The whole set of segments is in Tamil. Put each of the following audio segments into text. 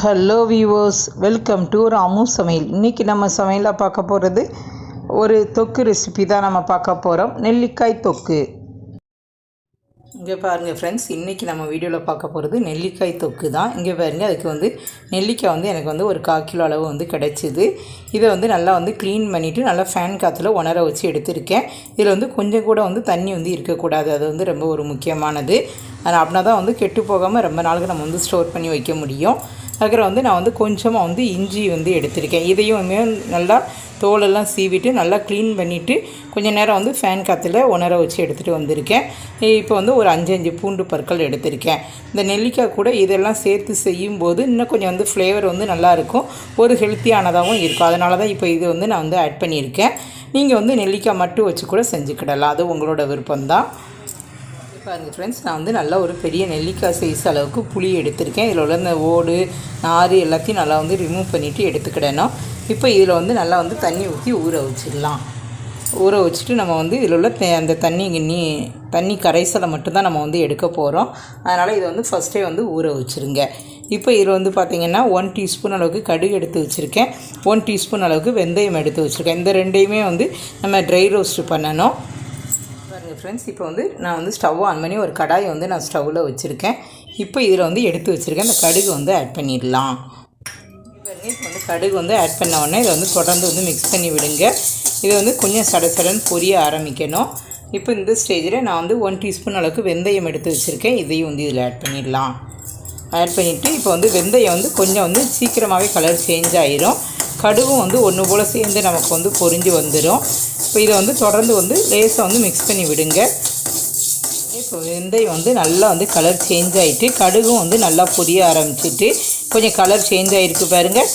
Hello viewers, welcome to Ramu சமையல். இன்றைக்கி நம்ம சமையலாக பார்க்க போகிறது ஒரு தொக்கு ரெசிபி தான் நம்ம பார்க்க போகிறோம். நெல்லிக்காய் தொக்கு. இங்கே பாருங்கள் ஃப்ரெண்ட்ஸ், இன்றைக்கி நம்ம வீடியோவில் பார்க்க போகிறது நெல்லிக்காய் தொக்கு தான். இங்கே பாருங்கள், அதுக்கு நெல்லிக்காய் எனக்கு ஒரு 1/4 கிலோ அளவு கிடச்சிது. இதை நல்லா க்ளீன் பண்ணிவிட்டு நல்லா ஃபேன் காற்றுல உணர வச்சு எடுத்திருக்கேன். இதில் கொஞ்சம் கூட தண்ணி இருக்கக்கூடாது. அது ரொம்ப ஒரு முக்கியமானது. அப்படின்னா தான் கெட்டு போகாமல் ரொம்ப நாளுக்கு நம்ம ஸ்டோர் பண்ணி வைக்க முடியும். அதுக்கப்புறம் நான் கொஞ்சமாக இஞ்சி எடுத்திருக்கேன். இதையும் நல்லா தோலெல்லாம் சீவிட்டு நல்லா க்ளீன் பண்ணிவிட்டு கொஞ்சம் நேரம் ஃபேன் காற்றுல உணர வச்சு எடுத்துகிட்டு வந்திருக்கேன். இப்போ ஒரு 5 பூண்டு பற்கள் எடுத்திருக்கேன். இந்த நெல்லிக்காய் கூட இதெல்லாம் சேர்த்து செய்யும்போது இன்னும் கொஞ்சம் ஃப்ளேவர் நல்லாயிருக்கும், ஒரு ஹெல்த்தியானதாகவும் இருக்கும். அதனால தான் இப்போ இது நான் ஆட் பண்ணியிருக்கேன். நீங்கள் நெல்லிக்காய் மட்டும் வச்சு கூட செஞ்சுக்கிடலாம், அது உங்களோட விருப்பம்தான். பாருங்கள் ஃப்ரெண்ட்ஸ், நான் நல்லா ஒரு பெரிய நெல்லிக்காய் சைஸ் அளவுக்கு புளி எடுத்திருக்கேன். இதில் உள்ள இந்த ஓடு நார் எல்லாத்தையும் நல்லா ரிமூவ் பண்ணிவிட்டு எடுத்துக்கிடணும். இப்போ இதில் நல்லா தண்ணி ஊற்றி ஊற வச்சிடலாம். ஊற வச்சுட்டு நம்ம இதில் உள்ள அந்த தண்ணி கரைசலை மட்டும்தான் நம்ம எடுக்க போகிறோம். அதனால் இதை ஃபஸ்ட்டே ஊற வச்சுருங்க. இப்போ இதில் பார்த்திங்கன்னா 1 டீஸ்பூன் அளவுக்கு கடுகு எடுத்து வச்சுருக்கேன். 1 டீஸ்பூன் அளவுக்கு வெந்தயம் எடுத்து வச்சுருக்கேன். இந்த ரெண்டையுமே நம்ம ட்ரை ரோஸ்ட் பண்ணணும். ஃப்ரெண்ட்ஸ், இப்போ நான் ஸ்டவ் ஆன் பண்ணி ஒரு கடாயை நான் ஸ்டவ்வில் வச்சுருக்கேன். இப்போ இதில் எடுத்து வச்சுருக்கேன். அந்த கடுகு ஆட் பண்ணிடலாம். இப்போ கடுகு ஆட் பண்ண உடனே இதை தொடர்ந்து மிக்ஸ் பண்ணி விடுங்க. இதை கொஞ்சம் சடன்னு பொரிய ஆரம்பிக்கணும். இப்போ இந்த ஸ்டேஜில் நான் 1 டீஸ்பூன் அளவுக்கு வெந்தயம் எடுத்து வச்சுருக்கேன். இதையும் இதில் ஆட் பண்ணிடலாம். ஆட் பண்ணிவிட்டு இப்போ வெந்தயம் கொஞ்சம் சீக்கிரமாகவே கலர் சேஞ்ச் ஆகிரும். கடுகும் ஒன்று போல் சேர்ந்து நமக்கு பொரிஞ்சு வந்துடும். இப்போ இதை தொடர்ந்து லேசாக மிக்ஸ் பண்ணி விடுங்க. இப்போ வெந்தயம் நல்லா கலர் சேஞ்ச் ஆகிட்டு கடுகும் நல்லா பொரிய ஆரம்பிச்சிட்டு கொஞ்சம் கலர் சேஞ்ச் ஆகிருக்கு பாருங்கள்.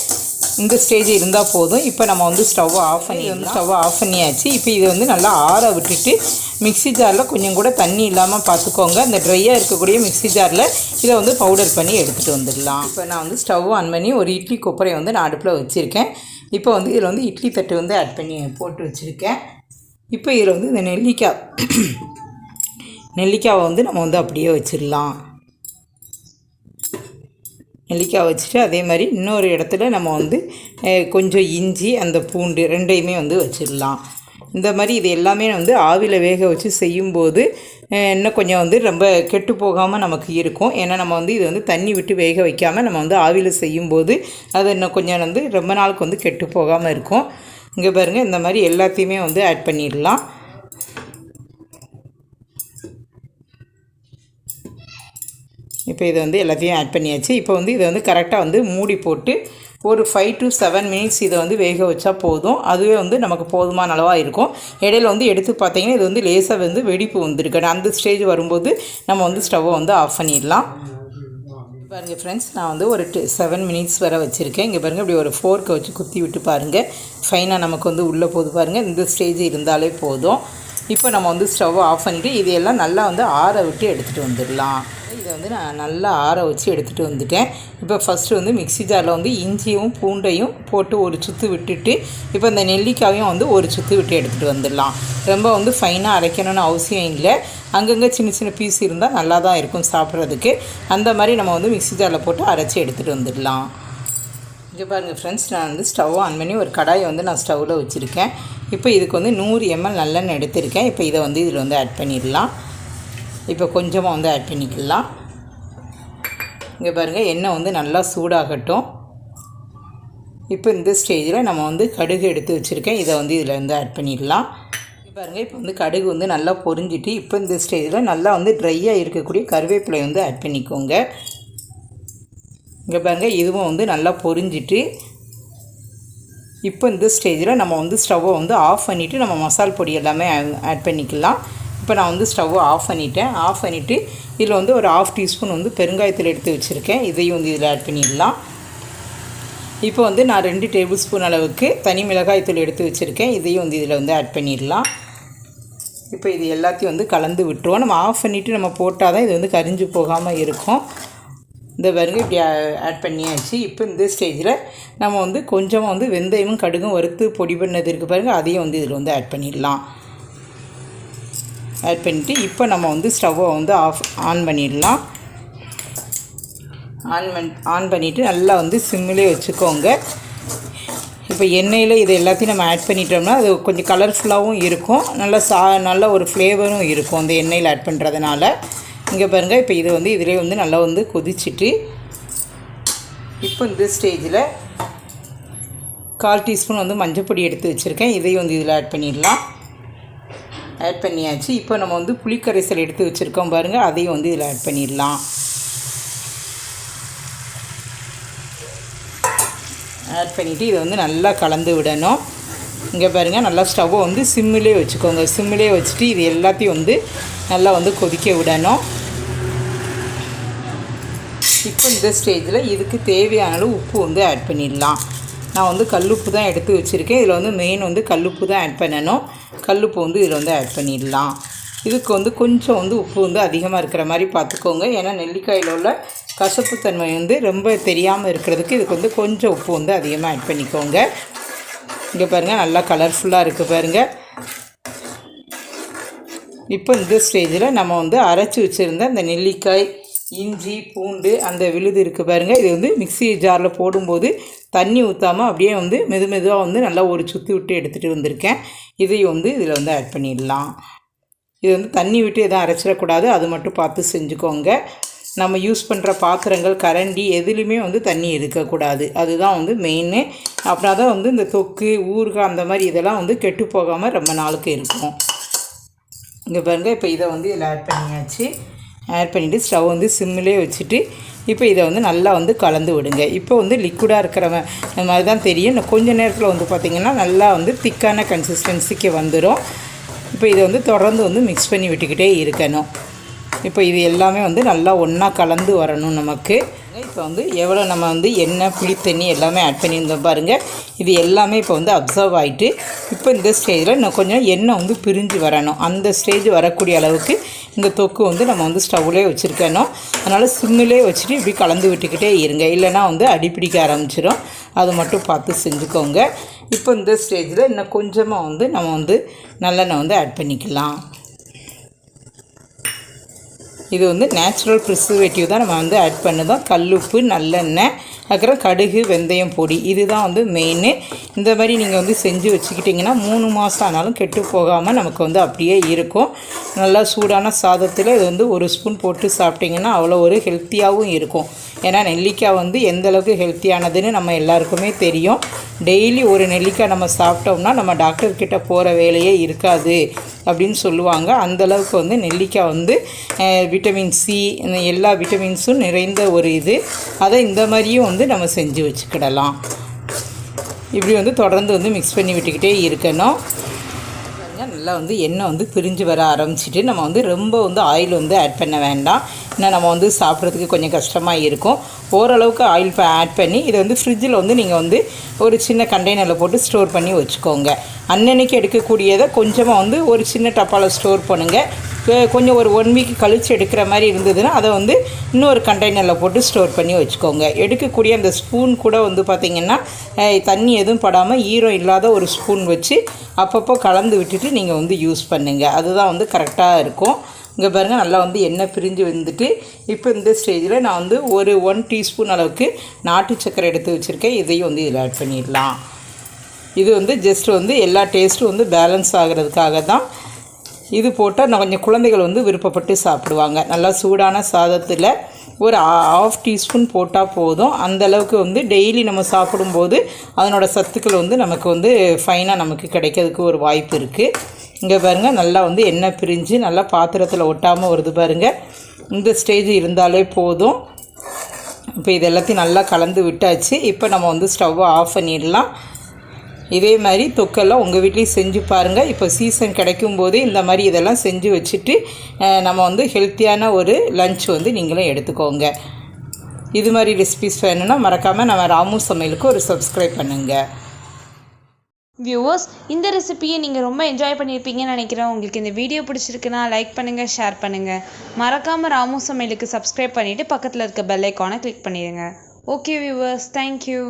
இந்த ஸ்டேஜ் இருந்தால் போதும். இப்போ நம்ம ஸ்டவ்வை ஆஃப் பண்ணியாச்சு. இப்போ இதை நல்லா ஆற விட்டுட்டு மிக்ஸி ஜாரில் கொஞ்சம் கூட தண்ணி இல்லாமல் பார்த்துக்கோங்க. அந்த ட்ரையாக இருக்கக்கூடிய மிக்ஸி ஜாரில் இதை பவுடர் பண்ணி எடுத்துகிட்டு வந்துடலாம். இப்போ நான் ஸ்டவ் ஆன் பண்ணி ஒரு இட்லி கொப்பரையை நான் அடுப்பில் வச்சுருக்கேன். இப்போ இதில் இட்லி தட்டு ஆட் பண்ணி போட்டு வச்சுருக்கேன். இப்போ இதில் இந்த நெல்லிக்காவை நம்ம அப்படியே வச்சிடலாம். நெல்லிக்காய் வச்சுட்டு அதே மாதிரி இன்னொரு இடத்துல நம்ம கொஞ்சம் இஞ்சி அந்த பூண்டு ரெண்டையுமே வச்சிடலாம். இந்த மாதிரி இது எல்லாமே ஆவியில் வேக வச்சு செய்யும்போது இன்னும் கொஞ்சம் ரொம்ப கெட்டு போகாமல் நமக்கு இருக்கும். ஏன்னா நம்ம இது தண்ணி விட்டு வேக வைக்காமல் நம்ம ஆவியில் செய்யும்போது அது இன்னும் கொஞ்சம் ரொம்ப நாளுக்கு கெட்டு போகாமல் இருக்கும். இங்கே பாருங்கள், இந்த மாதிரி எல்லாத்தையுமே ஆட் பண்ணிடலாம். இப்போ இதை எல்லாத்தையும் ஆட் பண்ணியாச்சு. இப்போ இதை கரெக்டாக மூடி போட்டு ஒரு 5 to 7 மினிட்ஸ் இதை வேக வச்சா போதும். அதுவே நமக்கு போதுமான அளவாக இருக்கும். இடையில எடுத்து பார்த்தீங்கன்னா இது லேசாக வெடிப்பு வந்துருக்கு. அந்த ஸ்டேஜ் வரும்போது நம்ம ஸ்டவ்வை ஆஃப் பண்ணிடலாம். பாருங்கள் ஃப்ரெண்ட்ஸ், நான் ஒரு 7 மினிட்ஸ் வரை வச்சுருக்கேன். இங்கே பாருங்கள், இப்படி ஒரு ஃபோர்க்கை வச்சு குத்தி விட்டு பாருங்கள். ஃபைனாக நமக்கு உள்ளே போது பாருங்கள். இந்த ஸ்டேஜ் இருந்தாலே போதும். இப்போ நம்ம ஸ்டவ்வை ஆஃப் பண்ணிவிட்டு இதையெல்லாம் நல்லா ஆற விட்டு எடுத்துகிட்டு வந்துடலாம். இதை நான் நல்லா ஆற வச்சு எடுத்துகிட்டு வந்துட்டேன். இப்போ ஃபஸ்ட்டு மிக்ஸி ஜாரில் இஞ்சியும் பூண்டையும் போட்டு ஒரு சுற்று விட்டுட்டு இப்போ இந்த நெல்லிக்காயும் ஒரு சுற்று விட்டு எடுத்துகிட்டு வந்துடலாம். ரொம்ப ஃபைனாக அரைக்கணும்னு அவசியம் இல்லை. அங்கங்கே சின்ன பீஸ் இருந்தால் நல்லா தான் இருக்கும் சாப்பிட்றதுக்கு. அந்த மாதிரி நம்ம மிக்ஸி ஜாரில் போட்டு அரைச்சி எடுத்துகிட்டு வந்துடலாம். இங்கே பாருங்கள் ஃப்ரெண்ட்ஸ், நான் ஸ்டவ் ஆன் பண்ணி ஒரு கடாயை நான் ஸ்டவ்வில் வச்சுருக்கேன். இப்போ இதுக்கு 100 ml நல்லெண்ணெய் எடுத்திருக்கேன். இப்போ இதை இதில் ஆட் பண்ணிடலாம். இப்போ கொஞ்சமாக ஆட் பண்ணிக்கலாம். இங்கே பாருங்கள், எண்ணெய் நல்லா சூடாகட்டும். இப்போ இந்த ஸ்டேஜில் நம்ம கடுகு எடுத்து வச்சுருக்கேன். இதை இதில் ஆட் பண்ணிடலாம். பாருங்கள், இப்போ கடுகு நல்லா பொரிஞ்சிட்டு இப்போ இந்த ஸ்டேஜில் நல்லா ட்ரையாக இருக்கக்கூடிய கருவேப்பிலை ஆட் பண்ணிக்கோங்க. இங்கே பாருங்கள், இதுவும் நல்லா பொரிஞ்சிட்டு இப்போ இந்த ஸ்டேஜில் நம்ம ஸ்டவ்வை ஆஃப் பண்ணிவிட்டு நம்ம மசால் பொடி எல்லாமே ஆட் பண்ணிக்கலாம். இப்போ நான் ஸ்டவ்வை ஆஃப் பண்ணிட்டேன். ஆஃப் பண்ணிவிட்டு இதில் ஒரு 1/2 டீஸ்பூன் பெருங்காயத்தில் எடுத்து வச்சுருக்கேன். இதையும் இதில் ஆட் பண்ணிடலாம். இப்போ நான் 2 டேபிள் ஸ்பூன் அளவுக்கு தனி மிளகாய்த்தூள் எடுத்து வச்சுருக்கேன். இதையும் இதில் ஆட் பண்ணிடலாம். இப்போ இது எல்லாத்தையும் கலந்து விட்டுருவோம். நம்ம ஆஃப் பண்ணிவிட்டு நம்ம போட்டால் தான் இது கரிஞ்சு போகாமல் இருக்கும். இந்த பாருங்க, இப்படி ஆட் பண்ணியாச்சு. இப்போ இந்த ஸ்டேஜில் நம்ம கொஞ்சமாக வெந்தயமும் கடுகும் வறுத்து பொடி பண்ணது இருக்குது பாருங்கள், அதையும் இதில் ஆட் பண்ணிடலாம். ஆட் பண்ணிவிட்டு இப்போ நம்ம ஸ்டவ்வை ஆன் பண்ணிடலாம். ஆன் பண்ணிவிட்டு நல்லா வந்து சிம்மிலே வச்சுக்கோங்க. இப்போ எண்ணெயில் இது எல்லாத்தையும் நம்ம ஆட் பண்ணிட்டோம்னா அது கொஞ்சம் கலர்ஃபுல்லாகவும் இருக்கும், நல்ல ஒரு ஃப்ளேவரும் இருக்கும் அந்த எண்ணெயில் ஆட் பண்ணுறதுனால. இங்கே பாருங்கள், இப்போ இது வந்து இதிலே வந்து நல்லா வந்து கொதிச்சுட்டு இப்போ இந்த ஸ்டேஜில் 1/4 டீஸ்பூன் வந்து மஞ்சள் பொடி எடுத்து வச்சுருக்கேன். இதையும் வந்து இதில் ஆட் பண்ணிடலாம். ஆட் பண்ணியாச்சு. இப்போ நம்ம வந்து புளிக்கரைசல் எடுத்து வச்சுருக்கோம் பாருங்கள், அதையும் வந்து இதில் ஆட் பண்ணிடலாம். ஆட் பண்ணிவிட்டு இதை வந்து நல்லா கலந்து விடணும். இங்கே பாருங்கள், நல்லா ஸ்டவ்வை வந்து சிம்மிலே வச்சுக்கோங்க. சிம்மிலே வச்சுட்டு இது எல்லாத்தையும் வந்து நல்லா வந்து கொதிக்க விடணும். இப்போ இந்த ஸ்டேஜில் இதுக்கு தேவையான அளவு உப்பு வந்து ஆட் பண்ணிடலாம். நான் வந்து கல்லுப்பு தான் எடுத்து வச்சுருக்கேன். இதில் வந்து மெயின் வந்து கல்லுப்பு தான் ஆட் பண்ணணும். கல்லுப்பு வந்து இதில் வந்து ஆட் பண்ணிடலாம். இதுக்கு வந்து கொஞ்சம் வந்து உப்பு வந்து அதிகமாக இருக்கிற மாதிரி பார்த்துக்கோங்க. ஏன்னா நெல்லிக்காயில் உள்ள கசப்புத்தன்மை வந்து ரொம்ப தெரியாமல் இருக்கிறதுக்கு இதுக்கு வந்து கொஞ்சம் உப்பு வந்து அதிகமாக ஆட் பண்ணிக்கோங்க. இங்கே பாருங்கள், நல்லா கலர்ஃபுல்லாக இருக்குது பாருங்கள். இப்போ இந்த ஸ்டேஜில் நம்ம வந்து அரைச்சி வச்சுருந்த அந்த நெல்லிக்காய், இஞ்சி, பூண்டு அந்த விழுது இருக்குது பாருங்கள், இது வந்து மிக்ஸி ஜாரில் போடும்போது தண்ணி ஊற்றாமல் அப்படியே வந்து மெதுவாக வந்து நல்லா ஒரு சுற்றி விட்டு எடுத்துகிட்டு வந்திருக்கேன். இதையும் வந்து இதில் வந்து ஆட் பண்ணிடலாம். இது வந்து தண்ணி விட்டு எதுவும் அரைச்சிடக்கூடாது, அது மட்டும் பார்த்து செஞ்சுக்கோங்க. நம்ம யூஸ் பண்ணுற பாத்திரங்கள், கரண்டி எதுலேயுமே வந்து தண்ணி இருக்கக்கூடாது, அதுதான் வந்து மெயின்னு. அப்படின்னா தான் வந்து இந்த தொக்கு, ஊறுகாய் அந்த மாதிரி இதெல்லாம் வந்து கெட்டு போகாமல் ரொம்ப நாளுக்கு இருக்கும். இங்கே பாருங்கள், இப்போ இதை வந்து இதில் ஆட் பண்ணியாச்சு. ஆட் பண்ணிவிட்டு ஸ்டவ் வந்து சிம்மிலே வச்சுட்டு இப்போ இதை வந்து நல்லா வந்து கலந்து விடுங்க. இப்போ வந்து லிக்விடாக இருக்கிற மாதிரி தான் தெரியும். இன்னும் கொஞ்சம் நேரத்தில் வந்து பார்த்திங்கன்னா நல்லா வந்து திக்கான கன்சிஸ்டன்சிக்கு வந்துடும். இப்போ இதை வந்து தொடர்ந்து வந்து மிக்ஸ் பண்ணி விட்டுக்கிட்டே இருக்கணும். இப்போ இது எல்லாமே வந்து நல்லா ஒன்றா கலந்து வரணும் நமக்கு. இப்போ வந்து எவ்வளோ நம்ம வந்து எண்ணெய், புளித்தண்ணி எல்லாமே ஆட் பண்ணியிருந்தோம் பாருங்கள். இது எல்லாமே இப்போ வந்து அப்சர்வ் ஆகிட்டு இப்போ இந்த ஸ்டேஜில் இன்னும் கொஞ்சம் எண்ணெய் வந்து பிரிஞ்சு வரணும். அந்த ஸ்டேஜ் வரக்கூடிய அளவுக்கு இந்த தொக்கு வந்து நம்ம வந்து ஸ்டவ்லேயே வச்சுருக்கணும். அதனால் சிம்மிலே வச்சுட்டு இப்படி கலந்து விட்டுக்கிட்டே இருங்க, இல்லைனா வந்து அடிப்பிடிக்க ஆரம்பிச்சிடும். அது மட்டும் பார்த்து செஞ்சுக்கோங்க. இப்போ இந்த ஸ்டேஜில் இன்னும் கொஞ்சமாக வந்து நம்ம வந்து நல்லெண்ணெய் வந்து ஆட் பண்ணிக்கலாம். இது வந்து நேச்சுரல் ப்ரிசர்வேட்டிவ் தான் நம்ம வந்து ஆட் பண்ணுதோம். கல்லுப்பு, நல்லெண்ணெய், அப்புறம் கடுகு, வெந்தயம் பொடி, இதுதான் வந்து மெயின். இந்த மாதிரி நீங்கள் வந்து செஞ்சு வச்சுக்கிட்டிங்கன்னா 3 மாதம் ஆனாலும் கெட்டு போகாமல் நமக்கு வந்து அப்படியே இருக்கும். நல்லா சூடான சாதத்தில் இது வந்து 1 ஸ்பூன் போட்டு சாப்பிட்டிங்கன்னா அவ்வளோ ஒரு ஹெல்த்தியாகவும் இருக்கும். ஏன்னா நெல்லிக்காய் வந்து எந்த அளவுக்கு ஹெல்த்தியானதுன்னு நம்ம எல்லாருக்குமே தெரியும். டெய்லி ஒரு நெல்லிக்காய் நம்ம சாப்பிட்டோம்னா நம்ம டாக்டர்கிட்ட போகிற வேலையே இருக்காது அப்படின்னு சொல்லுவாங்க. அந்தளவுக்கு வந்து நெல்லிக்காய் வந்து விட்டமின் சி, எல்லா விட்டமின்ஸும் நிறைந்த ஒரு இது. அதை இந்த மாதிரியும் வந்து நம்ம செஞ்சு வச்சுக்கிடலாம். இப்படி வந்து தொடர்ந்து வந்து மிக்ஸ் பண்ணி விட்டுக்கிட்டே இருக்கணும். நல்லா வந்து எண்ணெய் வந்து பிரிஞ்சு வர ஆரம்பிச்சிட்டு நம்ம வந்து ரொம்ப வந்து ஆயில் வந்து ஆட் பண்ண வேண்டாம். ஏன்னா நம்ம வந்து சாப்பிட்றதுக்கு கொஞ்சம் கஷ்டமாக இருக்கும். ஓரளவுக்கு ஆயில் ஆட் பண்ணி இதை வந்து ஃப்ரிட்ஜில் வந்து நீங்கள் வந்து ஒரு சின்ன கண்டெய்னரில் போட்டு ஸ்டோர் பண்ணி வச்சுக்கோங்க. அன்னன்னைக்கு எடுக்கக்கூடியதை கொஞ்சமாக வந்து ஒரு சின்ன டப்பாவில் ஸ்டோர் பண்ணுங்கள். கொஞ்சம் ஒரு 1 வீக் கழித்து எடுக்கிற மாதிரி இருந்ததுன்னா அதை வந்து இன்னொரு கண்டெய்னரில் போட்டு ஸ்டோர் பண்ணி வச்சுக்கோங்க. எடுக்கக்கூடிய அந்த ஸ்பூன் கூட வந்து பார்த்திங்கன்னா தண்ணி எதுவும் படாமல் ஈரம் இல்லாத ஒரு ஸ்பூன் வச்சு அப்பப்போ கலந்து விட்டுட்டு நீங்கள் வந்து யூஸ் பண்ணுங்கள். அதுதான் வந்து கரெக்டாக இருக்கும். இங்கே பாருங்கள், நல்லா வந்து எண்ணெய் பிரிஞ்சு வந்துட்டு இப்போ இந்த ஸ்டேஜில் நான் வந்து ஒரு 1 டீஸ்பூன் அளவுக்கு நாட்டு சக்கரை எடுத்து வச்சுருக்கேன். இதையும் வந்து இதில் ஆட் பண்ணிடலாம். இது வந்து ஜஸ்ட் வந்து எல்லா டேஸ்ட்டும் வந்து பேலன்ஸ் ஆகிறதுக்காக தான் இது போட்டால் நான் கொஞ்சம் குழந்தைகள் வந்து விருப்பப்பட்டு சாப்பிடுவாங்க. நல்லா சூடான சாதத்தில் ஒரு 1/2 டீஸ்பூன் போட்டால் போதும். அந்தளவுக்கு வந்து டெய்லி நம்ம சாப்பிடும்போது அதனோட சத்துக்கள் வந்து நமக்கு வந்து ஃபைனாக நமக்கு கிடைக்கிறதுக்கு ஒரு வாய்ப்பு இருக்குது. இங்கே பாருங்கள், நல்லா வந்து எண்ணெய் பிரிஞ்சு நல்லா பாத்திரத்தில் ஒட்டாமல் வருது பாருங்கள். இந்த ஸ்டேஜ் இருந்தாலே போதும். இப்போ இது எல்லாத்தையும் நல்லா கலந்து விட்டாச்சு. இப்போ நம்ம வந்து ஸ்டவ்வை ஆஃப் பண்ணிடலாம். இதே மாதிரி தொக்கெல்லாம் உங்கள் வீட்லேயும் செஞ்சு பாருங்கள். இப்போ சீசன் கிடைக்கும் போதே இந்த மாதிரி இதெல்லாம் செஞ்சு வச்சுட்டு நம்ம வந்து ஹெல்த்தியான ஒரு லஞ்ச் வந்து நீங்களும் எடுத்துக்கோங்க. இது மாதிரி ரெசிபிஸ் வேணும்னா மறக்காமல் நம்ம ராமு சமையலுக்கு ஒரு சப்ஸ்கிரைப் பண்ணுங்கள். வியூவர்ஸ், இந்த ரெசிபியை நீங்கள் ரொம்ப என்ஜாய் பண்ணியிருப்பீங்கன்னு நினைக்கிறேன். உங்களுக்கு இந்த வீடியோ பிடிச்சிருக்குன்னா லைக் பண்ணுங்கள், ஷேர் பண்ணுங்கள். மறக்காமல் ராமு சமையலுக்கு சப்ஸ்கிரைப் பண்ணிவிட்டு பக்கத்தில் இருக்க பெல் ஐக்கானை கிளிக் பண்ணிடுங்க. Okay viewers, thank you.